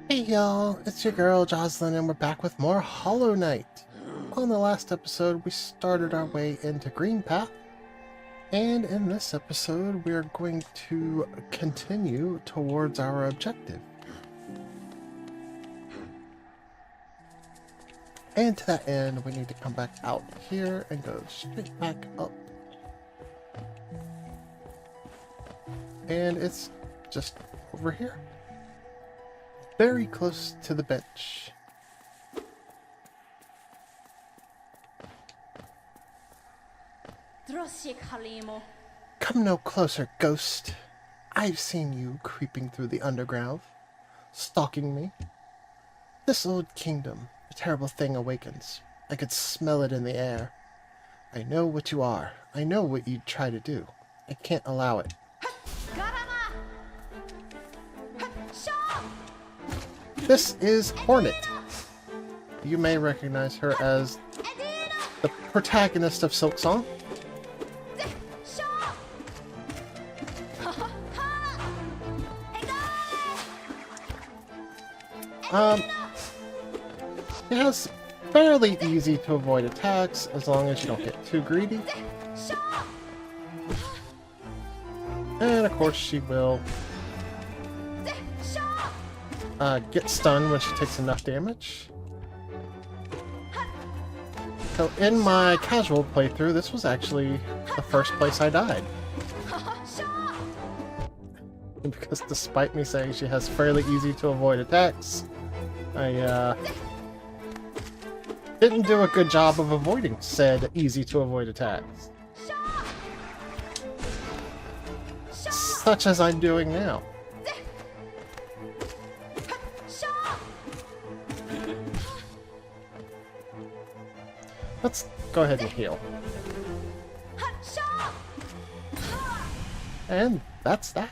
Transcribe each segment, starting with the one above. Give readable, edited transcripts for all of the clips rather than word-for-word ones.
Hey y'all, it's your girl Jocelyn and we're back with more Hollow Knight. On the last episode we started our way into Green Path, and in this episode we are going to continue towards our objective. And to that end we need to come back out here and go straight back up. And it's just over here. Very close to the bench. Come no closer, ghost. I've seen you creeping through the underground, stalking me. This old kingdom, a terrible thing awakens. I could smell it in the air. I know what you are. I know what you'd try to do. I can't allow it. This is Hornet. You may recognize her as the protagonist of Silk Song. It has fairly easy to avoid attacks as long as you don't get too greedy. And of course she will get stunned when she takes enough damage. So in my casual playthrough, this was actually the first place I died. Because despite me saying she has fairly easy to avoid attacks, I didn't do a good job of avoiding said easy to avoid attacks. Such as I'm doing now. Let's go ahead and heal. And that's that.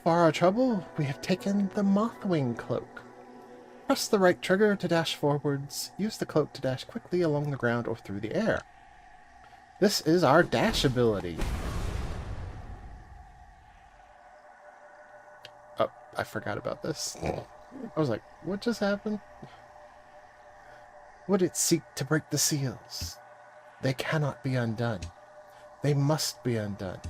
For our trouble, we have taken the Mothwing Cloak. Press the right trigger to dash forwards. Use the cloak to dash quickly along the ground or through the air. This is our dash ability. Oh, I forgot about this. I was like, what just happened? Would it seek to break the seals? They cannot be undone. They must be undone.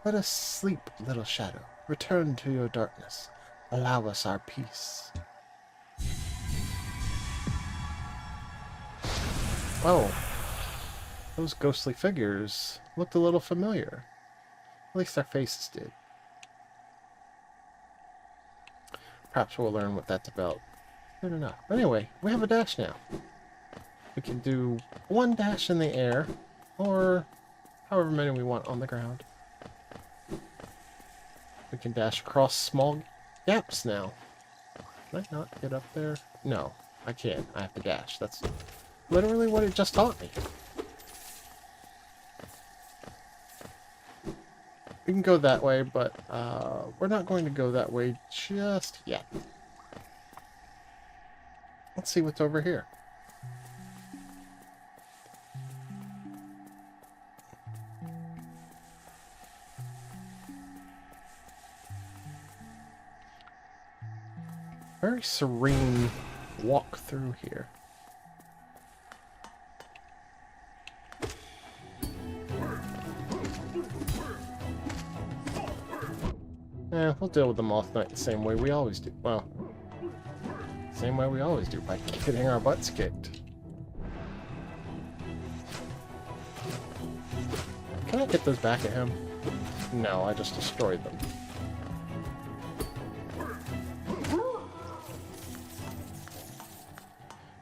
Let us sleep, little shadow. Return to your darkness. Allow us our peace. Oh, those ghostly figures looked a little familiar. At least their faces did. Perhaps we'll learn what that's about soon enough. But anyway, we have a dash now. We can do one dash in the air, or however many we want on the ground. We can dash across small gaps now. Can I not get up there? No, I can't. I have to dash. That's literally what it just taught me. We can go that way, but we're not going to go that way just yet. Let's see what's over here. Very serene walk through here. We'll deal with the Moth Knight the same way we always do. Well, same way we always do, by getting our butts kicked. Can I get those back at him? No, I just destroyed them.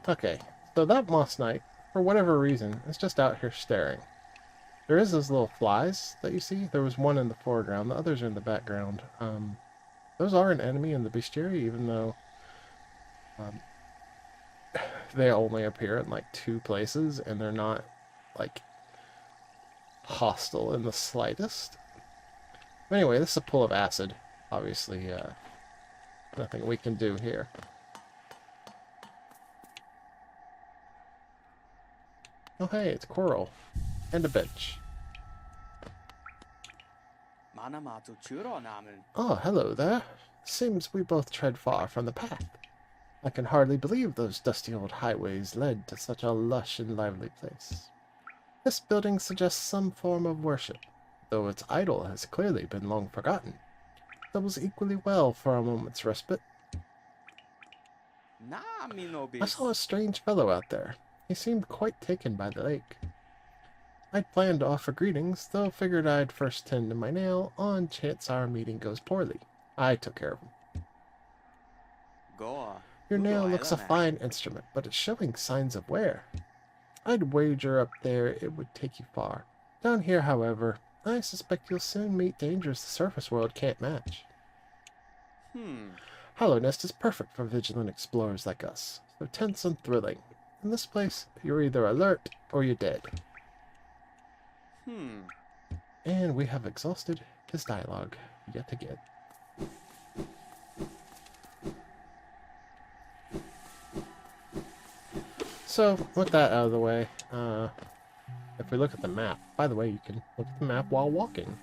Okay, so that Moth Knight, for whatever reason, is just out here staring. There is those little flies that you see. There was one in the foreground. The others are in the background. Those are an enemy in the bestiary, even though they only appear in like 2 places, and they're not like hostile in the slightest. Anyway, this is a pool of acid. Obviously, nothing we can do here. Oh hey, it's Coral. And a bench. Oh, hello there. Seems we both tread far from the path. I can hardly believe those dusty old highways led to such a lush and lively place. This building suggests some form of worship, though its idol has clearly been long forgotten. That was equally well for a moment's respite. I saw a strange fellow out there. He seemed quite taken by the lake. I'd planned to offer greetings, though figured I'd first tend to my nail on chance our meeting goes poorly. I took care of him. Your nail looks a fine instrument, but it's showing signs of wear. I'd wager up there it would take you far. Down here, however, I suspect you'll soon meet dangers the surface world can't match. Hollow Nest is perfect for vigilant explorers like us, so tense and thrilling. In this place, you're either alert or you're dead. And we have exhausted his dialogue yet again. So, with that out of the way, if we look at the map, by the way, you can look at the map while walking,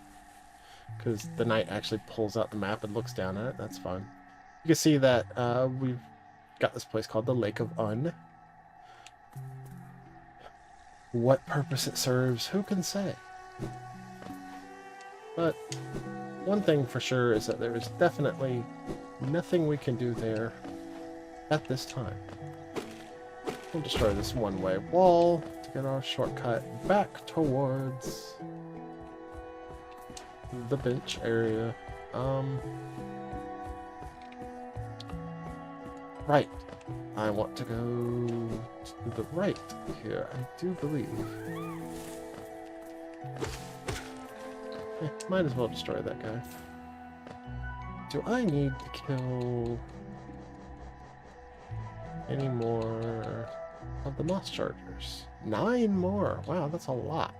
because the knight actually pulls out the map and looks down at it. That's fun. You can see that we've got this place called the Lake of Un. What purpose it serves, who can say? But one thing for sure is that there is definitely nothing we can do there at this time. We'll destroy this one-way wall to get our shortcut back towards the bench area. Right. I want to go to the right here, I do believe. Might as well destroy that guy. Do I need to kill any more of the moss chargers? 9 more! Wow, that's a lot.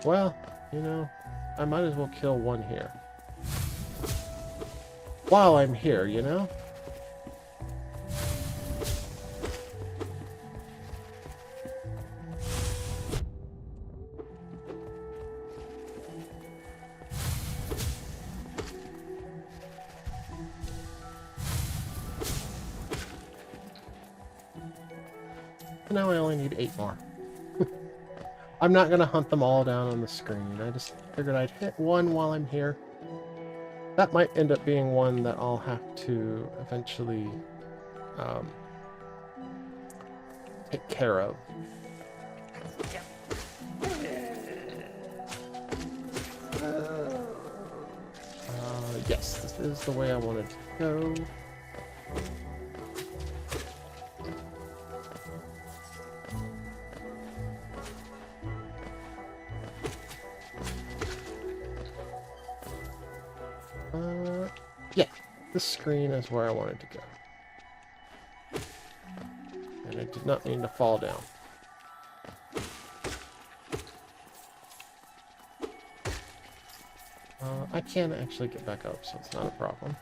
Well, you know, I might as well kill one here. While I'm here, you know? Now I only need 8 more. I'm not going to hunt them all down on the screen. I just figured I'd hit one while I'm here. That might end up being one that I'll have to eventually take care of. Yes, this is the way I wanted to go. Yeah, this screen is where I wanted to go. And I did not mean to fall down. I can actually get back up, so it's not a problem.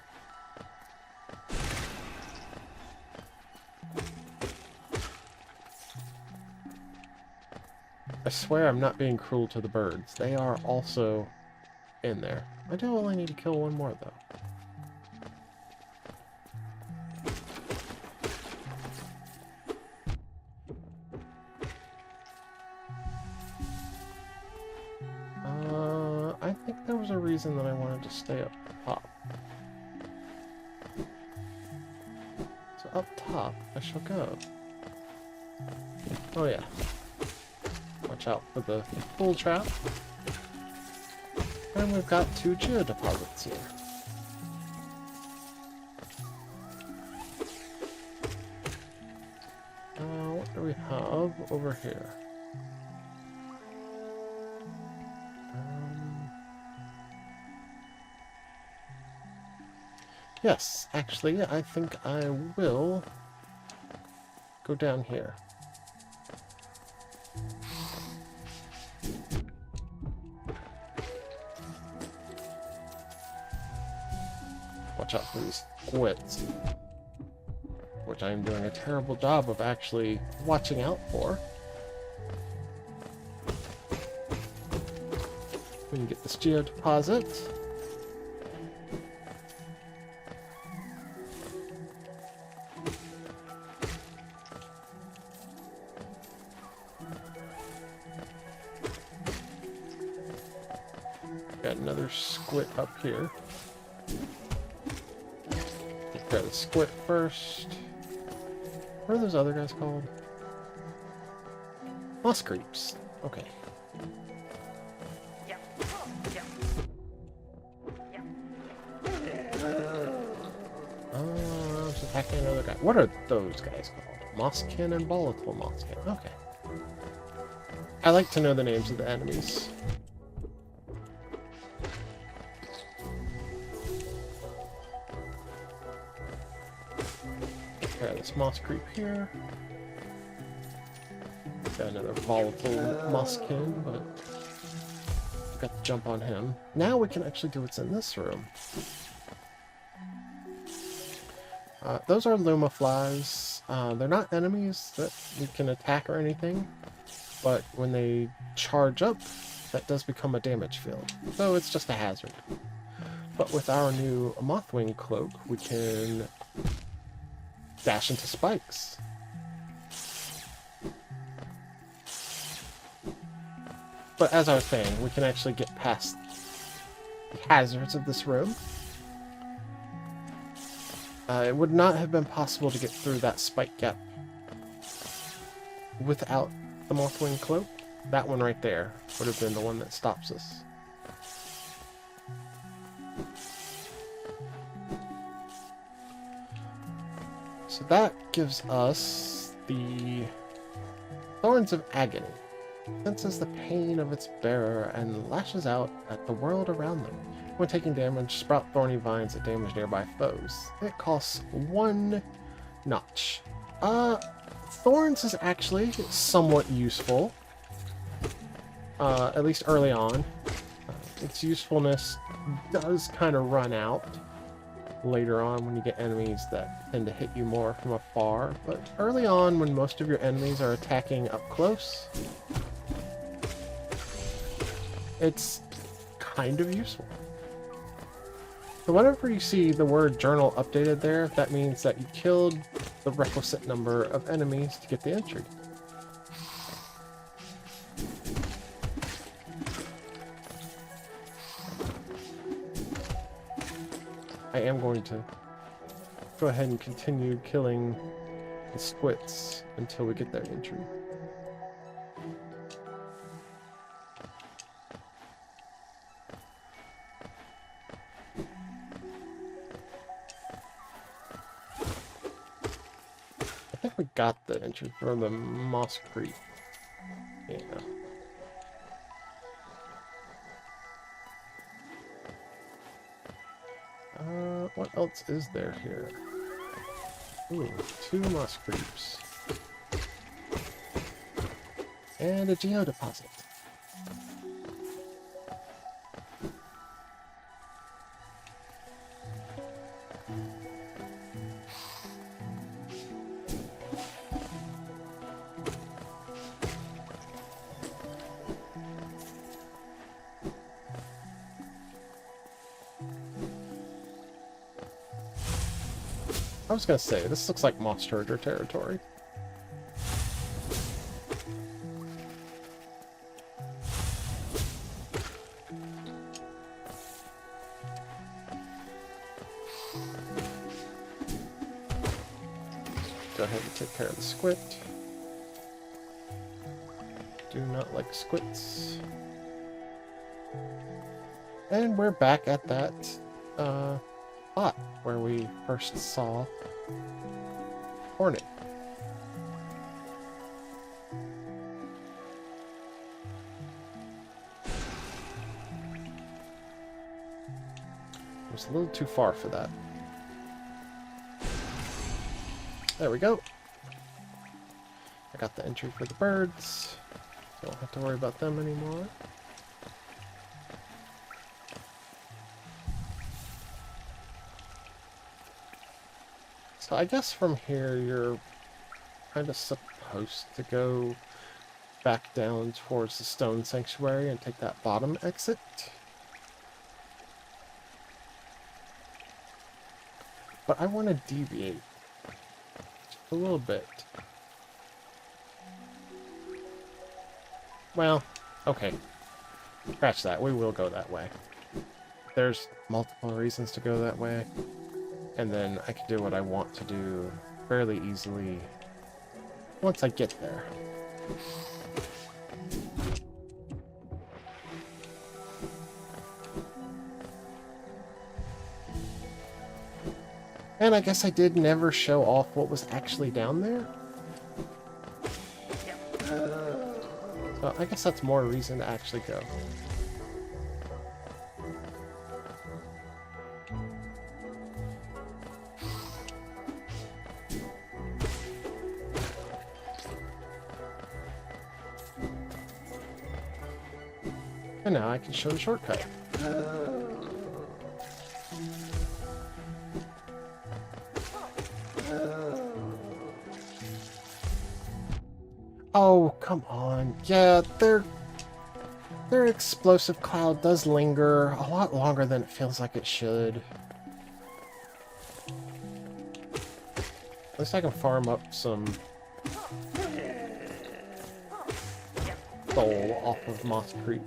I swear I'm not being cruel to the birds. They are also in there. I do only need to kill one more, though. I think there was a reason that I wanted to stay up top. So up top, I shall go. Oh yeah. Watch out for the bull trap. And we've got 2 geo deposits here. What do we have over here? Yes, actually, I think I will go down here. Watch out for these squids. which I'm doing a terrible job of actually watching out for. We can get this geodeposit. Got another squid up here. Prepare the squid first. What are those other guys called? Moss creeps. Okay. I'm just attacking another guy. What are those guys called? Mosskin and volatile mosskin. Okay. I like to know the names of the enemies. Prepare this moss creep here. Got another volatile mosskin, but got to jump on him. Now we can actually do what's in this room. Those are Luma flies. They're not enemies that you can attack or anything, but when they charge up, that does become a damage field. So it's just a hazard. But with our new Mothwing cloak, we can dash into spikes. But as I was saying, we can actually get past the hazards of this room. It would not have been possible to get through that spike gap without the Mothwing cloak. That one right there would have been the one that stops us. So that gives us the Thorns of Agony. Senses the pain of its bearer and lashes out at the world around them. When taking damage, sprout thorny vines that damage nearby foes. It costs 1 notch. Thorns is actually somewhat useful. At least early on. Its usefulness does kind of run out later on when you get enemies that tend to hit you more from afar. But early on, when most of your enemies are attacking up close, it's kind of useful. So whenever you see the word journal updated there, that means that you killed the requisite number of enemies to get the entry. I am going to go ahead and continue killing the squits until we get their entry. I think we got the entry from the Moss Creek. Yeah. What else is there here? Ooh, 2 moss creeps. And a geodeposit. I was gonna say, this looks like Moss Charger territory. Go ahead and take care of the squid. Do not like squids. And we're back at that spot where we first saw Hornet. It was a little too far for that. There we go. I got the entry for the birds. Don't have to worry about them anymore. So I guess from here you're kind of supposed to go back down towards the stone sanctuary and take that bottom exit. But I want to deviate just a little bit. Well, okay. Scratch that. We will go that way. There's multiple reasons to go that way. And then I can do what I want to do fairly easily once I get there. And I guess I did never show off what was actually down there. So I guess that's more reason to actually go. And now I can show the shortcut. Oh, come on. Yeah, their explosive cloud does linger a lot longer than it feels like it should. At least I can farm up some soul off of Moss Creek.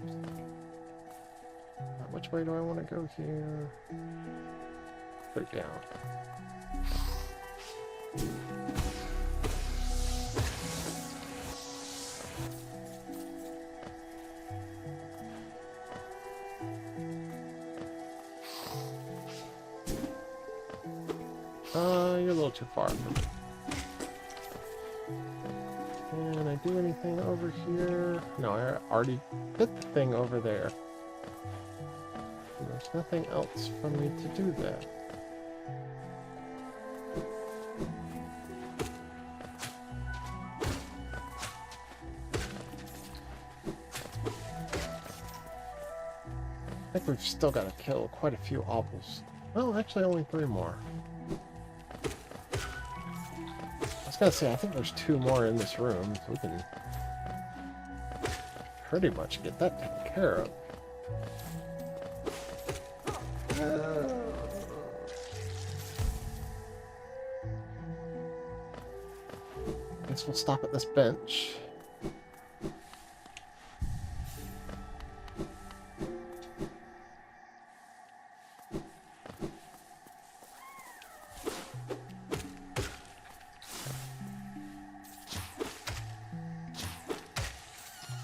Which way do I want to go here? Put it down. You're a little too far from me. Can I do anything over here? No, I already did the thing over there. And there's nothing else for me to do there. I think we've still got to kill quite a few obels. Well, actually only 3 more. I was gonna say, I think there's 2 more in this room, so we can pretty much get that taken care of. Guess we'll stop at this bench.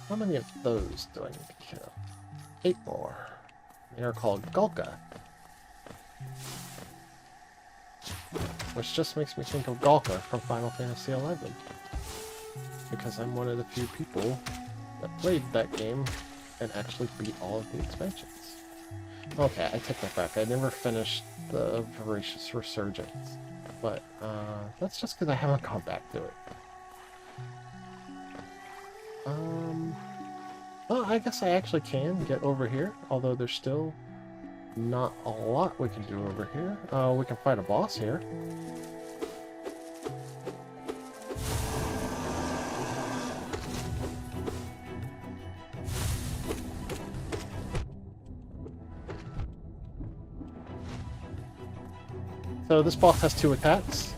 How many of those do I need to kill? 8 more. They are called Gulka. Which just makes me think of Gulka from Final Fantasy XI. Because I'm one of the few people that played that game and actually beat all of the expansions. Okay, I take that back. I never finished the Voracious Resurgence. But, that's just because I haven't gone back to it. Well, I guess I actually can get over here, although there's still not a lot we can do over here. We can fight a boss here. So this boss has 2 attacks.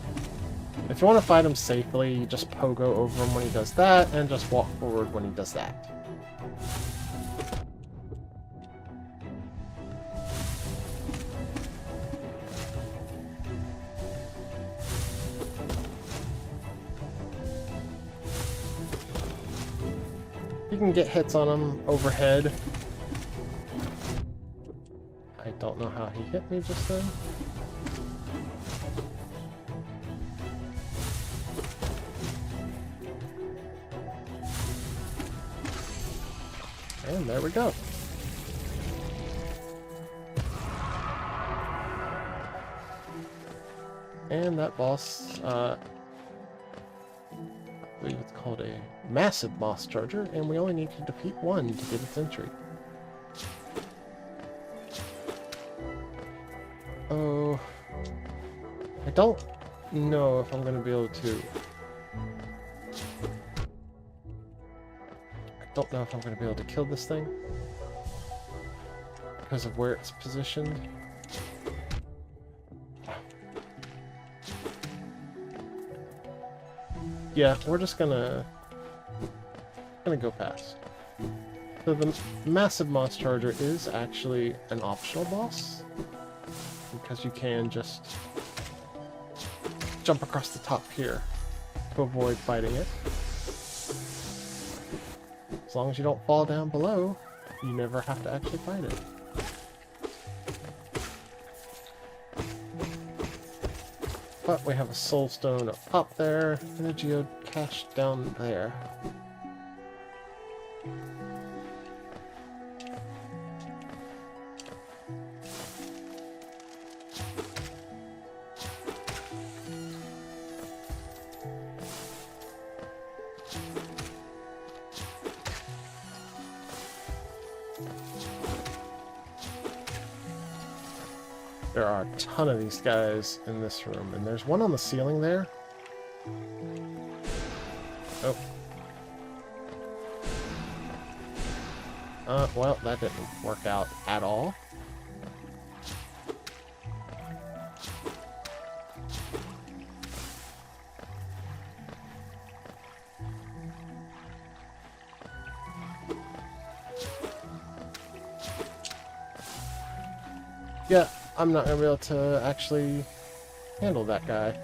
If you want to fight him safely, you just pogo over him when he does that, and just walk forward when he does that. You can get hits on him overhead. I don't know how he hit me just then. And there we go. And that boss, I believe it's called a massive boss charger, and we only need to defeat 1 to get its entry. Oh, I don't know if I'm going to be able to... I don't know if I'm going to be able to kill this thing because of where it's positioned. Yeah, we're just gonna go past. So the massive Moss Charger is actually an optional boss, because you can just jump across the top here to avoid fighting it. As long as you don't fall down below, you never have to actually fight it. But we have a soul stone up top there, and a geocache down there. There are a ton of these guys in this room, and there's one on the ceiling there. Oh. Well, that didn't work out at all. Yeah. I'm not going to be able to actually handle that guy,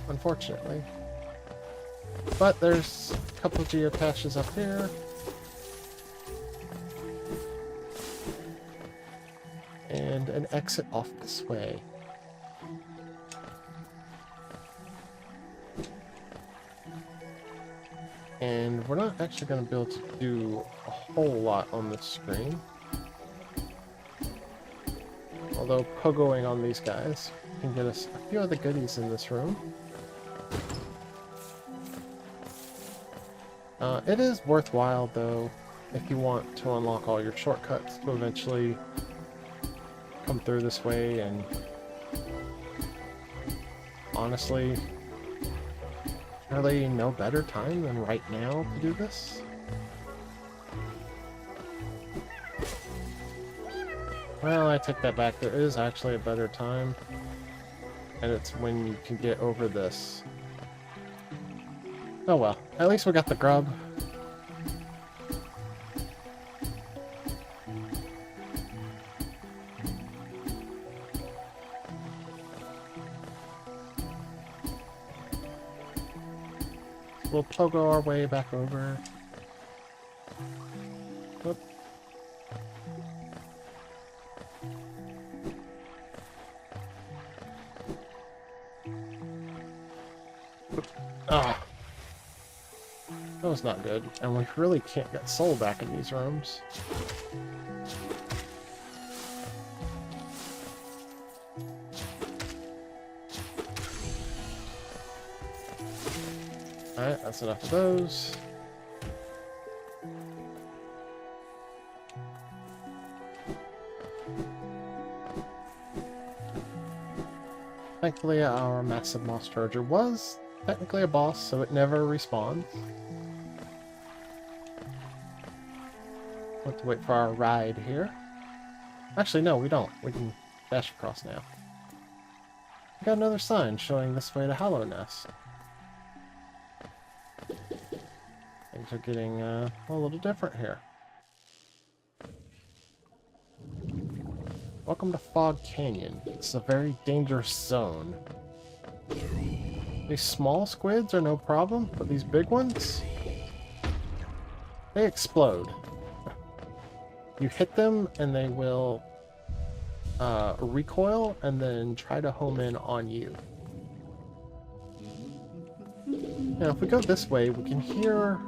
unfortunately. But there's a couple of geocaches up here. And an exit off this way. And we're not actually going to be able to do a whole lot on this screen. Although pogoing on these guys can get us a few of the goodies in this room. It is worthwhile, though, if you want to unlock all your shortcuts to eventually come through this way. And honestly, really no better time than right now to do this. Well, I take that back. There is actually a better time, and it's when you can get over this. Oh well, at least we got the grub. We'll pogo our way back over. Whoop. Ah, that was not good, and we really can't get soul back in these rooms. Alright, that's enough of those. Thankfully, our massive Moss Charger was technically a boss, so it never respawns. We'll have to wait for our ride here. Actually, no, we don't. We can dash across now. We got another sign showing this way to Hollow Nest. Things are getting a little different here. Welcome to Fog Canyon. It's a very dangerous zone. These small squids are no problem, but these big ones, they explode. You hit them and they will recoil and then try to home in on you. Now, if we go this way, we can hear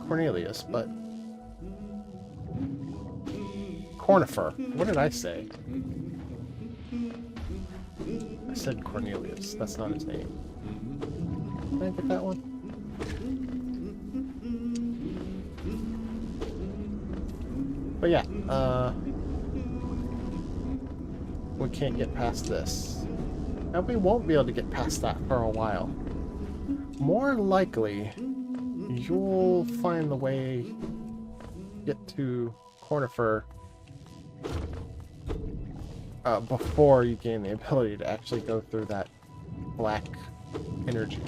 Cornelius, but... Cornifer. What did I say? I said Cornelius. That's not his name. Can I get that one? But yeah, we can't get past this. And we won't be able to get past that for a while. More likely, you'll find the way get to Cornifer before you gain the ability to actually go through that black energy.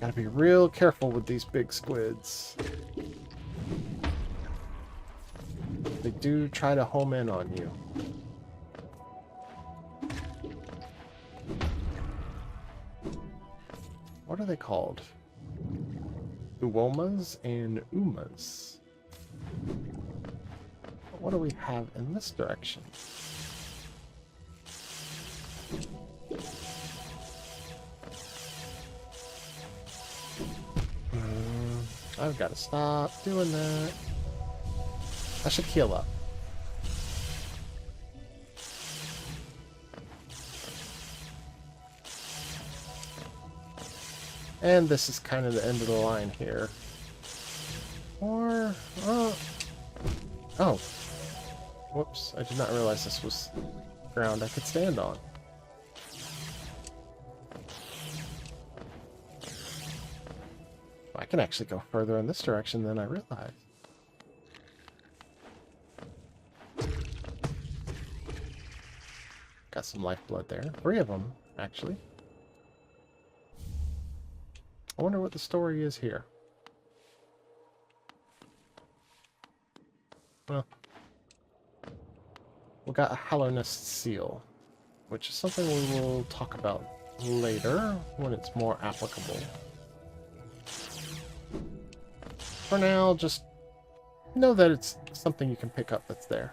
Gotta be real careful with these big squids. They do try to home in on you. What are they called? Uomas and Umas. What do we have in this direction? I've got to stop doing that. I should heal up. And this is kind of the end of the line here. Or... oh. Whoops. I did not realize this was ground I could stand on. I can actually go further in this direction than I realized. Got some lifeblood there. 3 of them, actually. I wonder what the story is here. Well, we got a Hallownest seal, which is something we will talk about later when it's more applicable. For now, just know that it's something you can pick up that's there.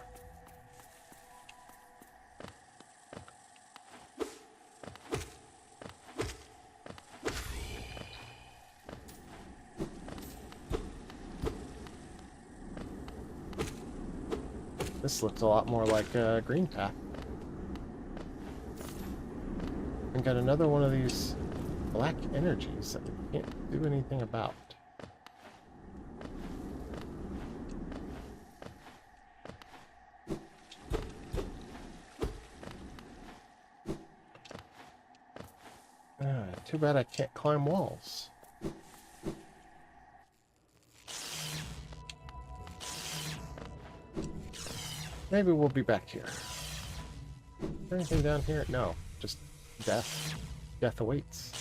This looks a lot more like a green path. And got another one of these black energies that we can't do anything about. Too bad I can't climb walls. Maybe we'll be back here. Is there anything down here? No, just death. Death awaits.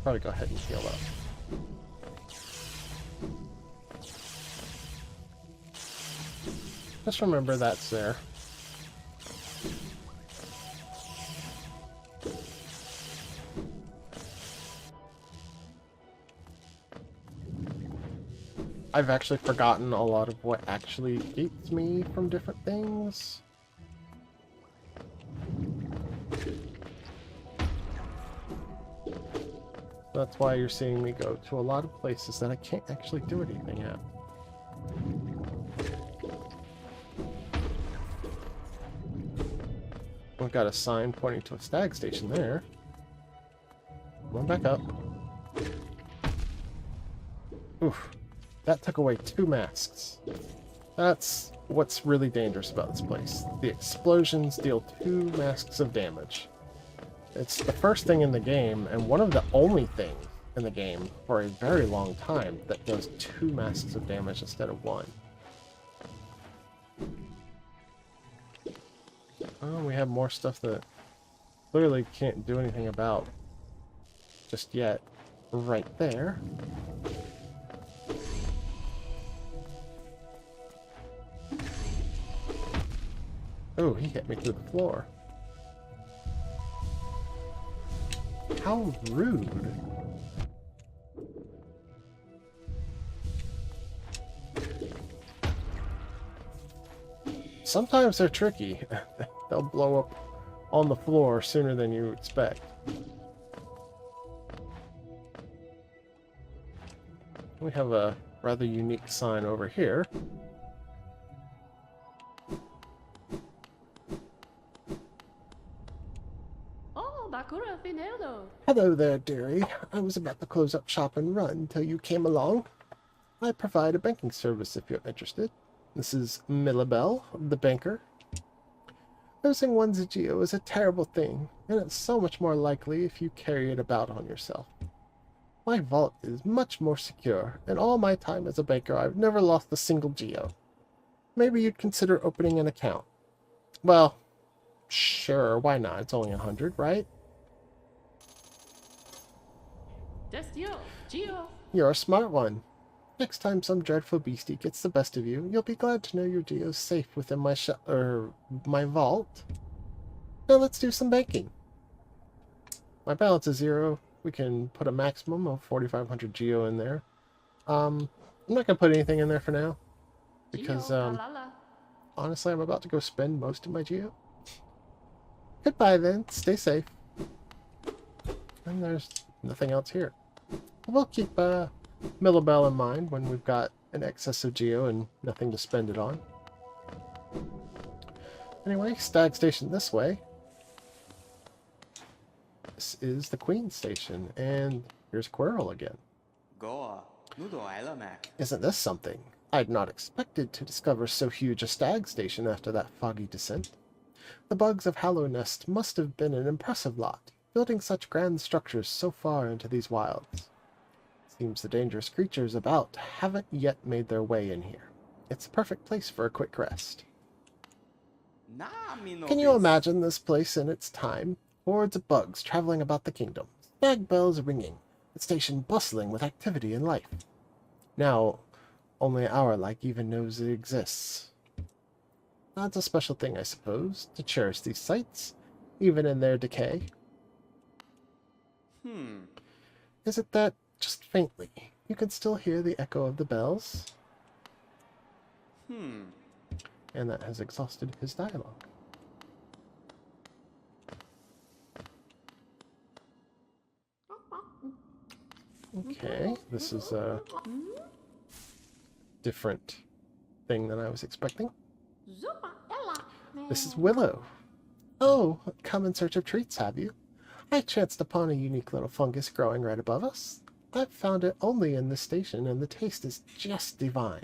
Probably go ahead and heal up. Just remember that's there. I've actually forgotten a lot of what actually gates me from different things. That's why you're seeing me go to a lot of places that I can't actually do anything at. We've got a sign pointing to a stag station there. Come on back up. Oof. That took away 2 masks. That's what's really dangerous about this place. The explosions deal 2 masks of damage. It's the first thing in the game, and one of the only things in the game for a very long time that does 2 masks of damage instead of 1. Oh, we have more stuff that clearly can't do anything about just yet. Right there. Oh, he hit me through the floor. How rude. Sometimes they're tricky. They'll blow up on the floor sooner than you expect. We have a rather unique sign over here. Hello there, dearie. I was about to close up shop and run till you came along. I provide a banking service if you're interested. This is Millabelle, the banker. Losing one's geo is a terrible thing, and it's so much more likely if you carry it about on yourself. My vault is much more secure. In all my time as a banker, I've never lost a single geo. Maybe you'd consider opening an account. Well, sure, why not? It's only 100, right? Geo. You're a smart one. Next time some dreadful beastie gets the best of you, you'll be glad to know your geo's safe within my vault. Now let's do some banking. My balance is 0. We can put a maximum of 4,500 geo in there. I'm not gonna put anything in there for now because honestly, I'm about to go spend most of my geo. Goodbye then. Stay safe. And there's nothing else here. We'll keep Millabelle in mind when we've got an excess of geo and nothing to spend it on. Anyway, Stag Station this way. This is the Queen Station, and here's Quirrell again. Isn't this something? I'd not expected to discover so huge a stag station after that foggy descent. The bugs of Hallownest must have been an impressive lot, building such grand structures so far into these wilds. Seems the dangerous creatures about haven't yet made their way in here. It's a perfect place for a quick rest. Can you imagine this place in its time? Hordes of bugs traveling about the kingdom, stag bells ringing, the station bustling with activity and life. Now, only our like even knows it exists. That's a special thing, I suppose, to cherish these sites, even in their decay. Is it that, just faintly, you can still hear the echo of the bells? And that has exhausted his dialogue. Okay, this is a different thing than I was expecting. This is Willow. Oh, come in search of treats, have you? I chanced upon a unique little fungus growing right above us. I've found it only in this station, and the taste is just divine.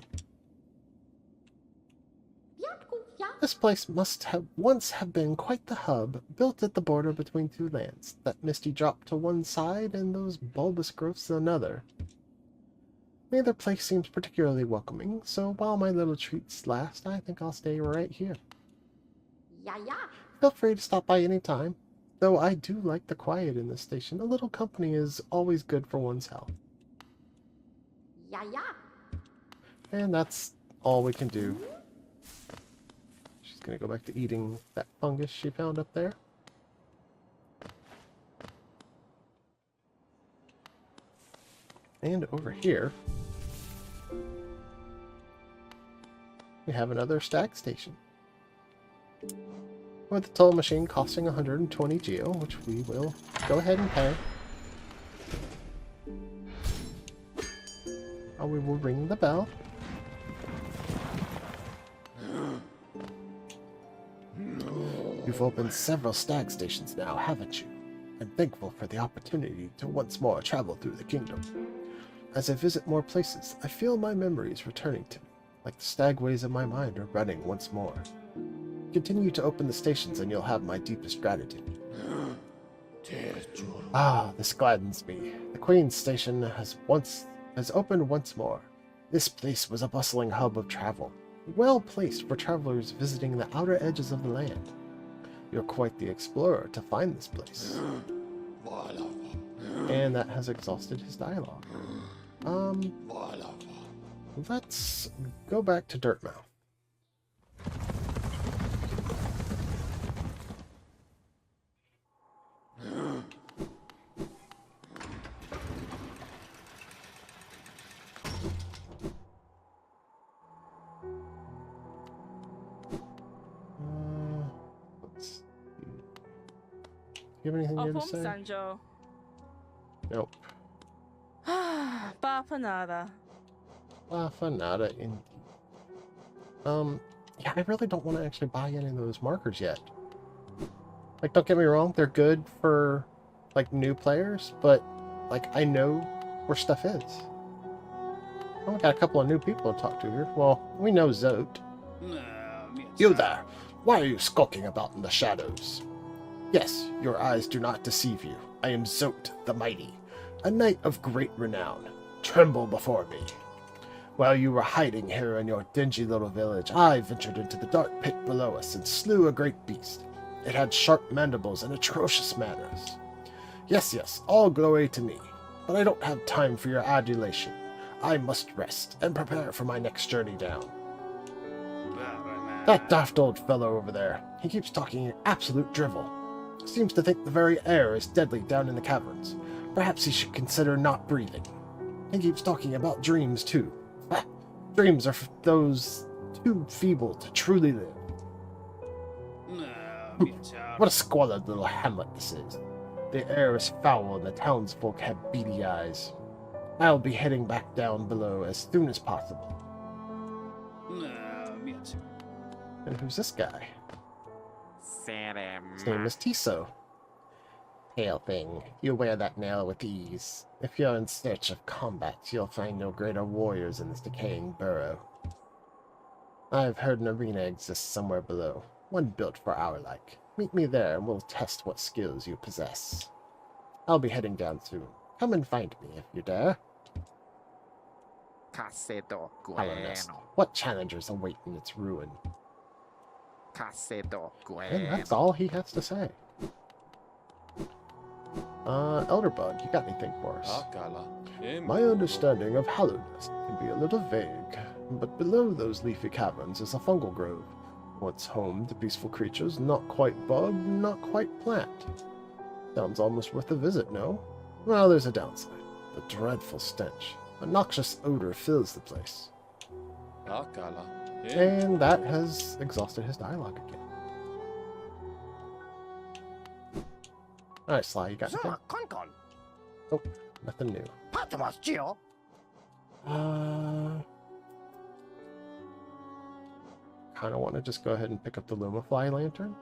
This place must have once have been quite the hub, built at the border between two lands, that misty drop to one side and those bulbous growths another. Neither place seems particularly welcoming, so while my little treats last, I think I'll stay right here. Feel free to stop by any time, though I do like the quiet in this station. A little company is always good for one's health. And that's all we can do. She's gonna go back to eating that fungus she found up there. And over here, we have another stag station. With the toll machine costing 120 geo, which we will go ahead and pay. We will ring the bell. You've opened several stag stations now, haven't you? I'm thankful for the opportunity to once more travel through the kingdom. As I visit more places, I feel my memories returning to me, like the stagways of my mind are running once more. Continue to open the stations and you'll have my deepest gratitude. Ah, this gladdens me. The Queen's Station has opened once more. This place was a bustling hub of travel, well placed for travelers visiting the outer edges of the land. You're quite the explorer to find this place. And that has exhausted his dialogue. Let's go back to Dirtmouth. Do you have anything new to say? Sanjo. Nope. Pa for nada. For nada, indeed. Yeah, I really don't want to actually buy any of those markers yet. Like, don't get me wrong, they're good for like, new players, but, like, I know where stuff is. Oh, we got a couple of new people to talk to here. Well, we know Zote. You there! Why are you skulking about in the shadows? Yes, your eyes do not deceive you. I am Zote the Mighty, a knight of great renown. Tremble before me. While you were hiding here in your dingy little village, I ventured into the dark pit below us and slew a great beast. It had sharp mandibles and atrocious manners. Yes, all glory to me, but I don't have time for your adulation. I must rest and prepare for my next journey down. That daft old fellow over there, he keeps talking absolute drivel. Seems to think the very air is deadly down in the caverns. Perhaps he should consider not breathing. He keeps talking about dreams, too. Dreams are for those too feeble to truly live. What a squalid little hamlet this is. The air is foul and the townsfolk have beady eyes. I'll be heading back down below as soon as possible. And who's this guy? His name is Tiso. Hail thing, you wear that nail with ease. If you're in search of combat, you'll find no greater warriors in this decaying burrow. I've heard an arena exists somewhere below, one built for our like. Meet me there and we'll test what skills you possess. I'll be heading down soon. Come and find me if you dare. Hellenist, what challengers await in its ruin? And that's all he has to say. Elderbug, you got anything for us? My understanding of Hallownest can be a little vague, but below those leafy caverns is a fungal grove. Once home to peaceful creatures, not quite bug, not quite plant. Sounds almost worth a visit, no? Well, there's a downside. The dreadful stench. A noxious odor fills the place. And that has exhausted his dialogue again. Alright, Sly, you got anything? Oh, nothing new. Kind of want to just go ahead and pick up the Lumafly lantern.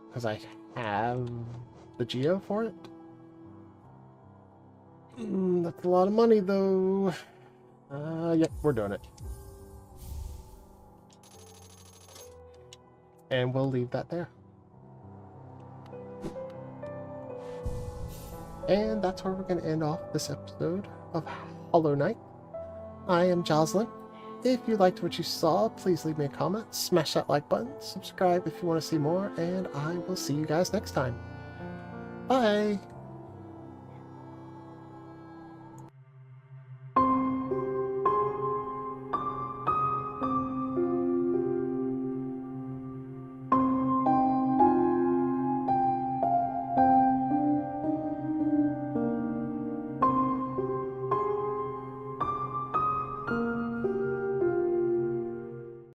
Because I have the Geo for it. That's a lot of money, though. Yep, we're doing it. And we'll leave that there. And that's where we're going to end off this episode of Hollow Knight. I am Jocelyn. If you liked what you saw, please leave me a comment, smash that like button, subscribe if you want to see more, and I will see you guys next time. Bye!